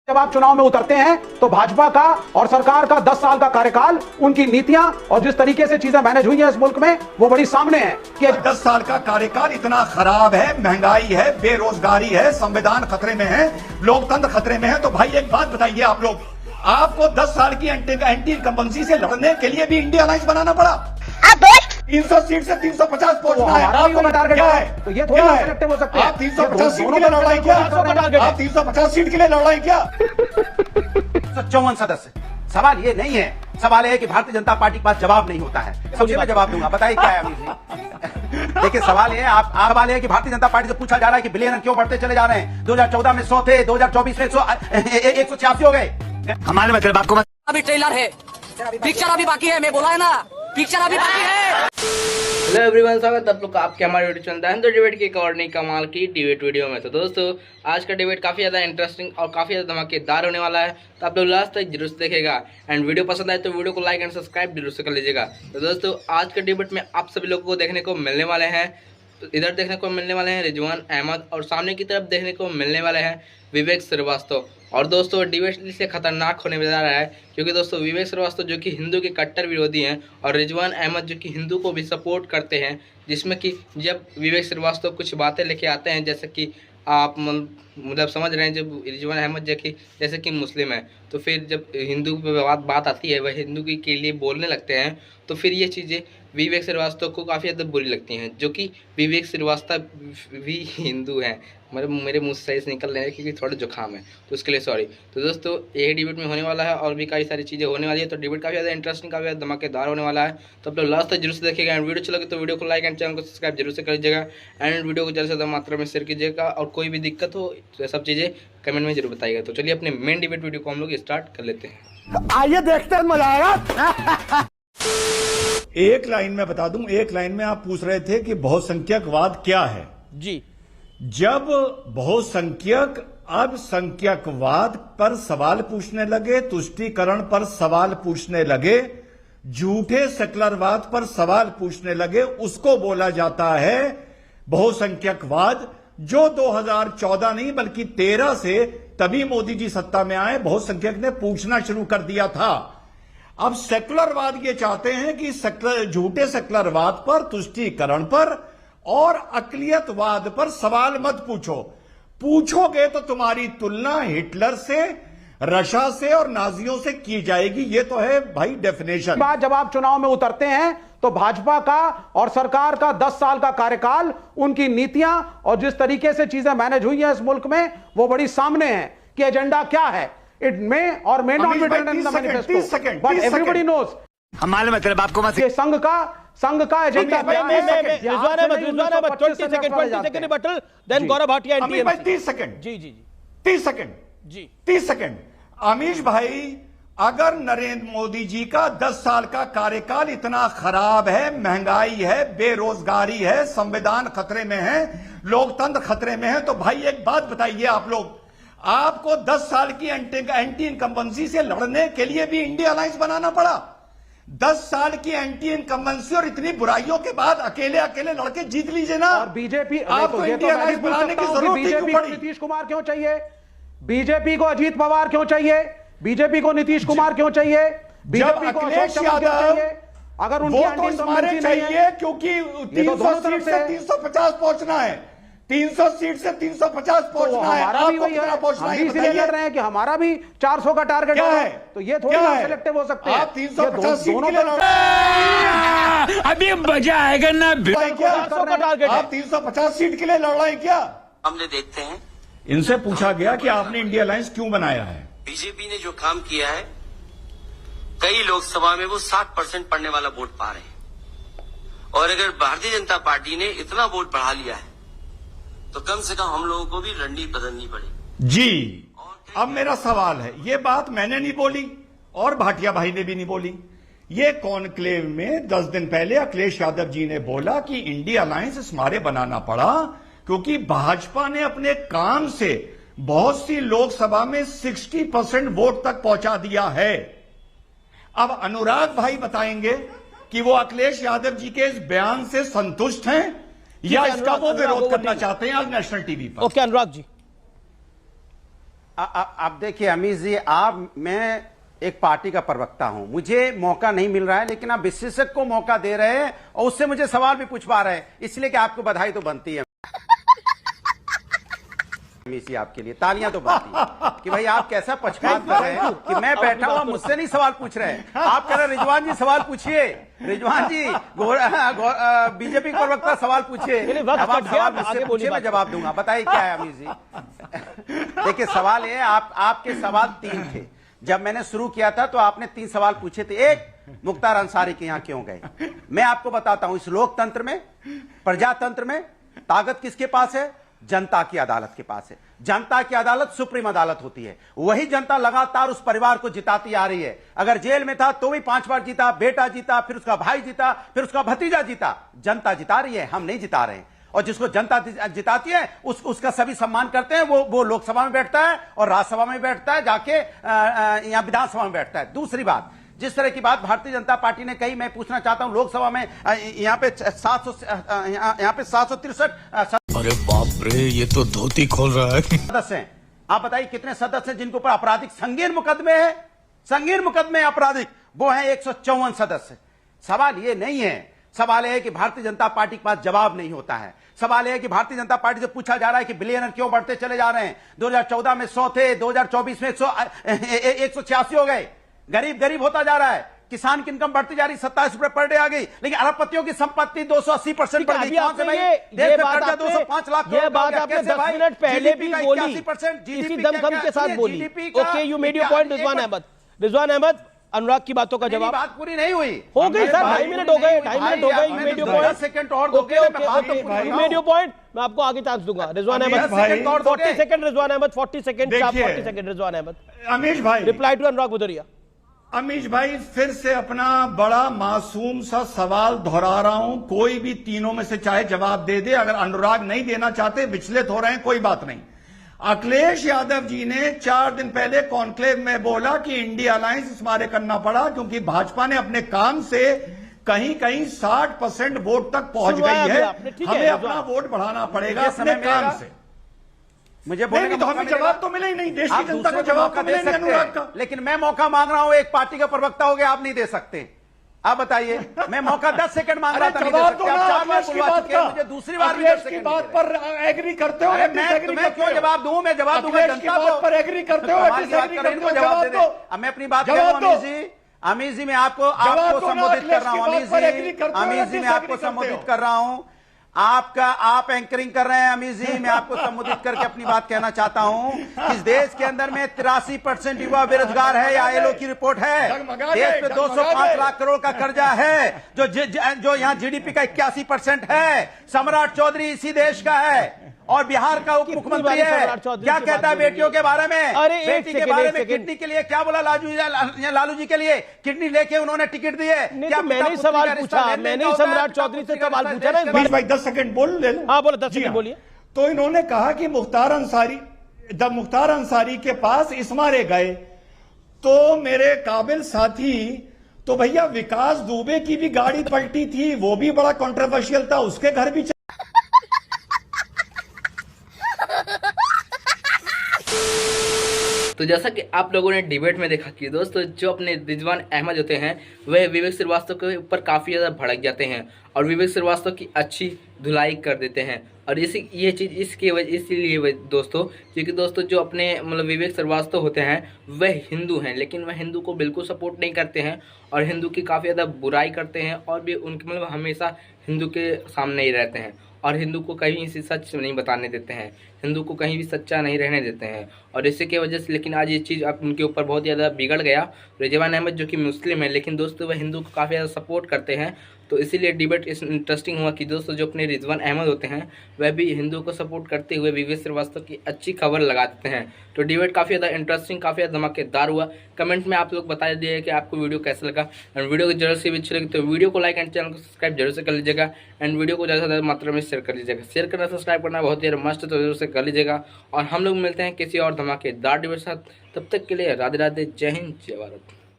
जब आप चुनाव में उतरते हैं तो भाजपा का और सरकार का 10 साल का कार्यकाल, उनकी नीतियां और जिस तरीके से चीजें मैनेज हुई हैं इस मुल्क में, वो बड़ी सामने है कि 10 साल का कार्यकाल इतना खराब है, महंगाई है, बेरोजगारी है, संविधान खतरे में है, लोकतंत्र खतरे में है। तो भाई एक बात बताइए आप लोग, आपको 10 साल की एंटी इनकम्बेंसी से लड़ने के लिए भी इंडिया अलायंस बनाना पड़ा। 300 सीट से 350 पहुंचना है, आपको टारगेट है। तो ये थोड़ा सिलेक्टिव हो सकते हैं। आप 350 सीट के लिए लड़ाई क्या? आप 350 सीट के लिए लड़ाई क्या? 54 सदस्य। सवाल ये नहीं है, सवाल है कि भारतीय जनता पार्टी के पास जवाब नहीं होता है। सबसे मैं जवाब दूंगा, बताइए क्या है अमीर जी? देखिए सवाल है, आप सवाल है कि भारतीय जनता पार्टी से पूछा जा रहा है कि बिलियनर क्यों बढ़ते चले जा रहे हैं। 2014 में 100 थे, 2024 में 186 हो गए। हमारे मतलब आपको अभी ट्रेलर है, पिक्चर अभी बाकी है। मैं बोला है ना, पिक्चर अभी बाकी है। हेलो एवरीवन, स्वागत है आप लोग का आपके हमारे यूट्यूब चैनल द डिबेट की एक और नई कमाल की डिबेट वीडियो में। तो दोस्तों आज का डिबेट काफ़ी ज़्यादा इंटरेस्टिंग और काफ़ी ज़्यादा धमाकेदार होने वाला है, तो आप लोग लास्ट तक जरूर से देखेगा। एंड वीडियो पसंद आए तो वीडियो को लाइक एंड सब्सक्राइब जरूर से कर लीजिएगा। तो दोस्तों आज के डिबेट में आप सभी लोगों को देखने को मिलने वाले हैं, तो इधर देखने को मिलने वाले हैं रिजवान अहमद और सामने की तरफ देखने को मिलने वाले हैं विवेक श्रीवास्तव। और दोस्तों डिबेट से खतरनाक होने जा रहा है, क्योंकि दोस्तों विवेक श्रीवास्तव जो कि हिंदू के कट्टर विरोधी हैं और रिजवान अहमद जो कि हिंदू को भी सपोर्ट करते हैं, जिसमें कि जब विवेक श्रीवास्तव कुछ बातें लेके आते हैं, जैसे कि आप मतलब समझ रहे हैं, जब रिजवान अहमद जो कि जैसे कि मुस्लिम है, तो फिर जब हिंदू पे बात आती है, वह हिंदू के लिए बोलने लगते हैं, तो फिर ये चीज़ें विवेक श्रीवास्तव को काफ़ी ज़्यादा बुरी लगती हैं, जो कि विवेक श्रीवास्तव भी हिंदू हैं। मतलब मेरे मुँह से सही निकल रहे हैं क्योंकि थोड़ा जुकाम है, तो उसके लिए सॉरी। तो दोस्तों यही डिबेट में होने वाला है और भी कई सारी चीज़ें होने वाली है, तो डिबेट काफ़ी ज़्यादा इंटरेस्टिंग, काफ़ी ज़्यादा धमाकेदार होने वाला है। तो आप लोग लास्ट तक जरूर से देखिएगा। एंड वीडियो अच्छा लगे तो वीडियो को लाइक एंड चैनल को सब्सक्राइब जरूर से कर लीजिएगा। एंड वीडियो को ज़्यादा से ज़्यादा मात्रा में शेयर कीजिएगा और कोई भी दिक्कत हो तो सब चीज़ें कमेंट में जरूर बताइएगा। तो चलिए अपने मेन डिबेट वीडियो को हम लोग स्टार्ट कर लेते हैं। आइए देखते हैं, मजा आएगा। एक लाइन में बता दूं, एक लाइन में आप पूछ रहे थे कि बहुसंख्यकवाद क्या है जी। जब बहुसंख्यक अल्पसंख्यकवाद पर सवाल पूछने लगे, तुष्टीकरण पर सवाल पूछने लगे, झूठे सेकुलरवाद पर सवाल पूछने लगे, उसको बोला जाता है बहुसंख्यकवाद। जो 2014 नहीं बल्कि 13 से तभी मोदी जी सत्ता में आए, बहुसंख्यक ने पूछना शुरू कर दिया था। अब सेकुलरवाद ये चाहते हैं कि झूठे सेकुलरवाद पर, तुष्टीकरण पर और अकलियतवाद पर सवाल मत पूछो। पूछोगे तो तुम्हारी तुलना हिटलर से, रशिया से और नाजियों से की जाएगी। ये तो है भाई डेफिनेशन। बात जब आप चुनाव में उतरते हैं तो भाजपा का और सरकार का 10 साल का कार्यकाल, उनकी नीतियां और जिस तरीके से चीजें मैनेज हुई हैं इस मुल्क में, वो बड़ी सामने है कि एजेंडा क्या है। इट मे और may not be written in the manifesto, but everybody knows. हमारे मतलब आपको ये संघ का एजेंडा क्या है। 20 second rebuttal, then Gaurav Bhatia and 30 second. जी जी 30 सेकंड जी 30 सेकंड। अमीश भाई, अगर नरेंद्र मोदी जी का 10 साल का कार्यकाल इतना खराब है, महंगाई है, बेरोजगारी है, संविधान खतरे में है, लोकतंत्र खतरे में है, तो भाई एक बात बताइए आप लोग, आपको 10 साल की एंटी इनकम्बेंसी से लड़ने के लिए भी इंडिया अलायंस बनाना पड़ा। 10 साल की एंटी इनकम्बेंसी और इतनी बुराइयों के बाद अकेले लड़के जीत लीजिए ना। और बीजेपी आपको इंडिया अलायंस बनाने की जरूरत बीजेपी को नीतीश कुमार क्यों चाहिए? बीजेपी को अजीत पवार क्यों चाहिए? बीजेपी को नीतीश कुमार क्यों चाहिए? बीजेपी को अखिलेश यादव, अगर वो तो हमारे चाहिए क्योंकि 300 सीट से 350 पहुंचना है, 300 सीट से 350 पहुंचना है। हमारा भी वही है, हम भी इसलिए लड़ रहे हैं कि हमारा भी 400 का टारगेट है। तो ये थोड़ा सिलेक्टिव हो सकते हैं। आप 350 सीट के लिए अभी मजा आएगा ना। आप 350 सीट के लिए लड़ रहे हैं क्या? हमने देखते हैं, इनसे पूछा गया कि आपने इंडिया अलायंस क्यों बनाया है। बीजेपी ने जो काम किया है, कई लोकसभा में वो 60% पड़ने वाला वोट पा रहे हैं, और अगर भारतीय जनता पार्टी ने इतना वोट बढ़ा लिया है तो कम से कम हम लोगों को भी रणनीति बदलनी पड़ेगी जी। अब मेरा सवाल है, ये बात मैंने नहीं बोली और भाटिया भाई ने भी नहीं बोली, ये कॉन्क्लेव में 10 दिन पहले अखिलेश यादव जी ने बोला कि इंडिया अलायंस इस मारे बनाना पड़ा क्योंकि भाजपा ने अपने काम से बहुत सी लोकसभा में 60% वोट तक पहुंचा दिया है। अब अनुराग भाई बताएंगे कि वो अखिलेश यादव जी के इस बयान से संतुष्ट हैं या इसका वो विरोध करना चाहते हैं आज नेशनल टीवी पर। ओके अनुराग जी। अब देखिए अमीश जी, मैं एक पार्टी का प्रवक्ता हूं, मुझे मौका नहीं मिल रहा है, लेकिन आप विशेषज्ञ को मौका दे रहे हैं और उससे मुझे सवाल भी पूछ पा रहे हैं, इसलिए कि आपको बधाई तो बनती है अमीश जी, आपके लिए तालियां तो बनती है कि भाई आप कैसा पक्षपात कर रहे हैं कि मैं बैठा हुआ मुझसे नहीं सवाल पूछ रहे हैं, आप कह रहे हैं रिजवान जी सवाल पूछिए, रिजवान जी बीजेपी प्रवक्ता सवाल पूछिए, अब आप सवाल मुझसे पूछिए, मैं जवाब दूंगा। बताइए क्या है अमीश जी? देखिए सवाल ये, आपके सवाल 3 थे, जब मैंने शुरू किया था तो आपने 3 सवाल पूछे थे। एक, मुख्तार अंसारी के यहां क्यों गए? मैं आपको बताता हूं, इस लोकतंत्र में, प्रजातंत्र में ताकत किसके पास है? जनता की अदालत के पास है। जनता की अदालत सुप्रीम अदालत होती है, वही जनता लगातार उस परिवार को जिताती आ रही है। अगर जेल में था तो भी 5 बार जीता, बेटा जीता, फिर उसका भाई जीता, फिर उसका भतीजा जीता। जनता जिता रही है, हम नहीं जिता रहे हैं। और जिसको जनता जिताती है उसका सभी सम्मान करते हैं, वो लोकसभा में बैठता है और राज्यसभा में बैठता है, जाके यहां विधानसभा में बैठता है। दूसरी बात, जिस तरह की बात भारतीय जनता पार्टी ने कही, मैं पूछना चाहता हूं, लोकसभा में यहां पे 763 अरे बाप रे, ये तो धोती खोल रहा है। सदस्य हैं। आप बताइए कितने सदस्य हैं जिनके ऊपर आपराधिक संगीन मुकदमे है? संगीन मुकदमे आपराधिक, वो है 154 सदस्य। सवाल ये नहीं है, सवाल है कि भारतीय जनता पार्टी के पास जवाब नहीं होता है। सवाल है कि भारतीय जनता पार्टी से पूछा जा रहा है कि बिलियनर क्यों बढ़ते चले जा रहे हैं? 2014 में 100 थे, 2024 में 186 हो गए। गरीब होता जा रहा है, किसान की इनकम बढ़ती जा रही, 27 रुपए पर डे आ गई, लेकिन अरबपतियों की संपत्ति 280% बढ़ गई। कहां से भाई? देश में कर्जा 205 लाख करोड़। ये बात आपने 10 मिनट पहले भी बोली, इसी दमखम के साथ बोली। Okay, you made your point Rizwan Ahmed, Anurag की बातों का जवाब। बात पूरी नहीं हुई, हो गई सर, 2.5 मिनट हो गए, 2.5 मिनट हो गए। You made your point, second और okay, you made your point. मैं आपको आगे चांस दूंगा। Rizwan Ahmed 40 second, Rizwan Ahmed 40 second, 40 second Rizwan Ahmed. Amish भाई, रिप्लाई टू अनुराग भदौरिया। अमीश भाई, फिर से अपना बड़ा मासूम सा सवाल दोहरा रहा हूं, कोई भी तीनों में से चाहे जवाब दे दे। अगर अनुराग नहीं देना चाहते, विचलित हो रहे हैं, कोई बात नहीं। अखिलेश यादव जी ने 4 दिन पहले कॉन्क्लेव में बोला कि इंडिया अलायंस इस मारे करना पड़ा क्योंकि भाजपा ने अपने काम से कहीं 60% वोट तक पहुंच गई है, हमें अपना वोट बढ़ाना पड़ेगा अपने काम से। मुझे बोलने तो हमें जवाब तो मिले ही नहीं, देश की जनता को जवाब तो मिले नहीं अनुराग का। लेकिन मैं मौका मांग रहा हूं, एक पार्टी का प्रवक्ता हो गया, आप नहीं दे सकते। आप बताइए, मैं मौका 10 सेकंड मांग रहा था, नहीं दे सकते। आप 4 बार बुलवा चुके हैं मुझे, दूसरी बार भी 10 सेकंड की बात पर एग्री करते हो? मैं क्यों जवाब दूं? मैं जवाब दूंगा जनता को। पर एग्री करते हो, इनको जवाब दे दो। अब मैं अपनी बात कर रहा हूं अमीश जी, मैं आपको संबोधित कर रहा हूं अमीश जी, मैं आपको संबोधित कर रहा हूं। आप एंकरिंग कर रहे हैं अमीश जी, मैं आपको संबोधित करके अपनी बात कहना चाहता हूं। इस देश के अंदर में 83% युवा बेरोजगार है, या आईएलओ की रिपोर्ट है। देश पे 205 लाख करोड़ का कर्जा है, जो यहाँ जीडीपी का 81% है। सम्राट चौधरी इसी देश का है और बिहार का उप मुख्यमंत्री है। क्या कहता है बेटियों के बारे में? बेटी के बारे में किडनी के लिए क्या बोला लालू जी के लिए? किडनी लेके उन्होंने टिकट दी है। क्या मैंने सवाल पूछा, मैंने सम्राट चौधरी से सवाल पूछा ना। भाई 10 सेकंड बोल ले। हाँ बोलो, 10 सेकंड बोलिए। तो इन्होंने कहा कि मुख्तार अंसारी के पास इस मारे गए, तो मेरे काबिल साथी, तो भैया विकास दुबे की भी गाड़ी पलटी थी, वो भी बड़ा कंट्रोवर्शियल था, उसके घर भी। तो जैसा कि आप लोगों ने डिबेट में देखा कि दोस्तों जो अपने रिजवान अहमद होते हैं वह विवेक श्रीवास्तव के ऊपर काफ़ी ज़्यादा भड़क जाते हैं और विवेक श्रीवास्तव की अच्छी धुलाई कर देते हैं। और ये चीज़ इसीलिए दोस्तों, क्योंकि दोस्तों जो अपने मतलब विवेक श्रीवास्तव होते हैं वह हिंदू हैं, लेकिन वह हिंदू को बिल्कुल सपोर्ट नहीं करते हैं और हिंदू की काफ़ी ज़्यादा बुराई करते हैं और भी उनके मतलब हमेशा हिंदू के सामने ही रहते हैं और हिंदू को कहीं से सच नहीं बताने देते हैं, हिंदू को कहीं भी सच्चा नहीं रहने देते हैं। और इसी की वजह से लेकिन आज ये चीज़ अब उनके ऊपर बहुत ज़्यादा बिगड़ गया। रिजवान अहमद जो कि मुस्लिम है, लेकिन दोस्तों वह हिंदू को काफ़ी ज़्यादा सपोर्ट करते हैं। तो इसीलिए डिबेट इंटरेस्टिंग हुआ कि दोस्तों जो अपने रिजवान अहमद होते हैं वह भी हिंदू को सपोर्ट करते हुए विवेक श्रीवास्तव की अच्छी खबर लगा देते हैं। तो डिबेट काफ़ी ज़्यादा इंटरेस्टिंग, काफ़ी ज़्यादा धमाकेदार हुआ। कमेंट में आप लोग बता दीजिए कि आपको वीडियो कैसा लगा। एंड वीडियो को जरूर से भी अच्छी लगी तो वीडियो को लाइक एंड चैनल को सब्सक्राइब जरूर से कर लीजिएगा। एंड वीडियो को ज़्यादा से ज़्यादा मात्रा में शेयर कर लीजिएगा। शेयर करना, सब्सक्राइब करना बहुत ही मस्त, तो जरूर से कर लीजिएगा। और हम लोग मिलते हैं किसी और धमाकेदार डिबेट के साथ। तब तक के लिए राधे राधे, जय हिंद, जय भारत।